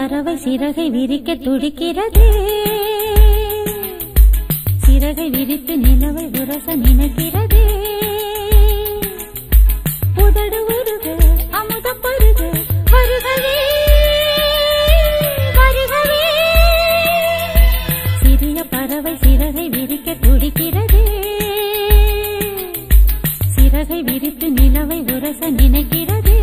பறவை சிறகை விரிக்க துடிக்கிறதே, சிறகை விரித்து நிலவை உரச நினைக்கிறதே. உதடு உருக அமுத பருக வருகவே வருகவே. சிறிய பறவை சிறகை விரிக்க துடிக்கிறதே, சிறகை விரித்து நிலவை உரச நினைக்கிறதே.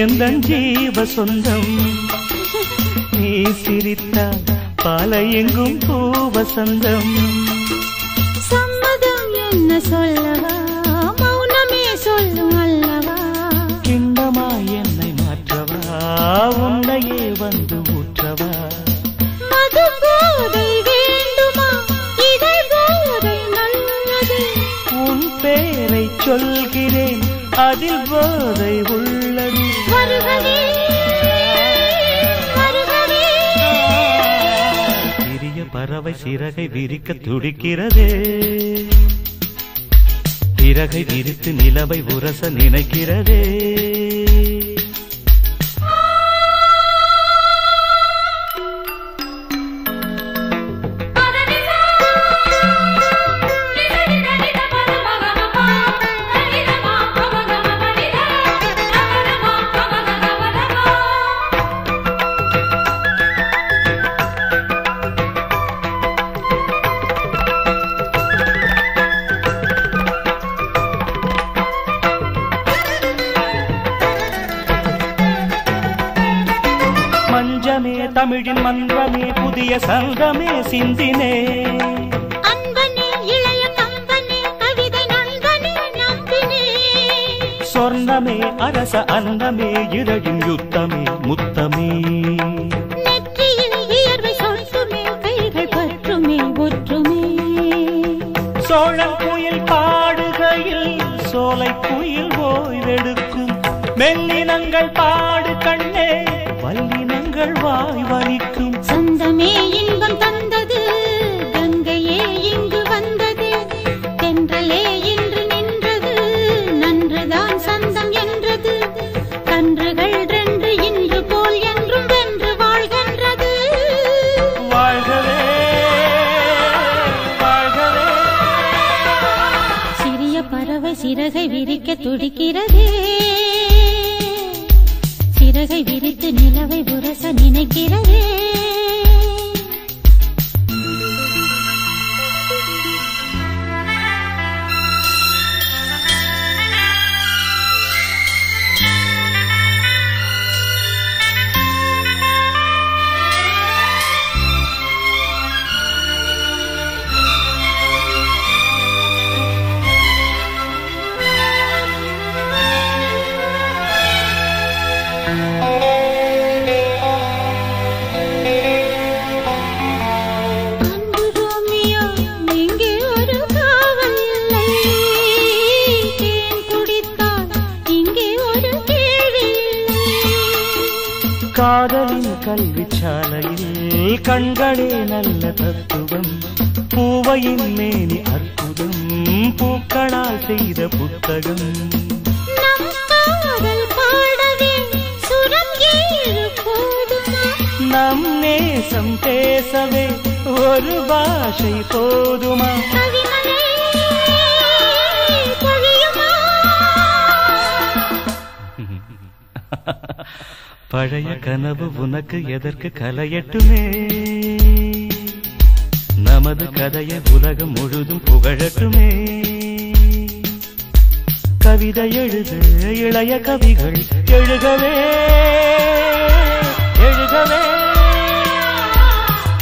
எந்தன் ஜீவ சொந்தம், நீ சிரித்தால் பாலை எங்கும் பூவசந்தம். சம்மதம் என்ன சொல்லவா, மௌனமே சொல்லும் அல்லவா. கிண்ணமாய் என்னை மாற்றவா, உன்னையே வந்து ஊற்றவா. மது போதை வேண்டுமா, இதை போதை நல்லது. உன் பேரை சொல்கிறேன், அதில் போதை உள்ளது. வருகவே வருகவே. சிறிய பறவை சிறகை விரிக்க துடிக்கிறதே, சிறகை விரித்து நிலவை உரச நினைக்கிறதே. மஞ்சமே தமிழின் மன்றமே புதிய சங்கமே சிந்தினே. அன்பனே இளைய கம்பனே கவிதை நண்பனே நம்பினே. சொர்ணமே அரச அன்னமே இதழின் யுத்தமே முத்தமே. நெற்றியில் இயர்வை சொட்டுமே கைகள் பற்றுமே ஒற்றுமே. சோழன் குயில் பாடுகையில் சோலை குயில் ஓய்வெடுக்கும். மெல்லினங்கள் பாடு கண்ணே, வல்லினங்கள் வாய் வலிக்கும். சொந்தமே இன்பம் தந்தது, கங்கையே இங்கு வந்தது. தென்றலே இன்று நின்றது, நன்றுதான் சந்தம் என்றது. கன்றுகள் ரெண்டு இன்று போல் என்றும் வென்று வாழ்கின்றது. வாழ்கவே வாழ்கவே. சிறிய பறவை சிறகை விரிக்க துடிக்கிறதே, சிறகை விரித்து நிலவை உரச நினைக்கிறதே. காதலின் கல்விச்சாலையில் கண்களே நல்ல தத்துவம். பூவையின் மேனி அற்புதம், பூக்களால் செய்த புத்தகம். நம் நேசம் பேசவே ஒரு பாஷை போதுமா. பழைய கனவு உனக்கு எதற்கு கலையட்டுமே, நமது கதையை உலகம் முழுதும் புகழட்டுமே. கவிதை எழுது இளைய கவிகள் எழுகவே எழுகவே.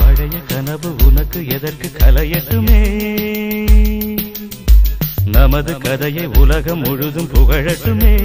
பழைய கனவு உனக்கு எதற்கு கலையட்டுமே, நமது கதையை உலகம் முழுதும் புகழட்டுமே.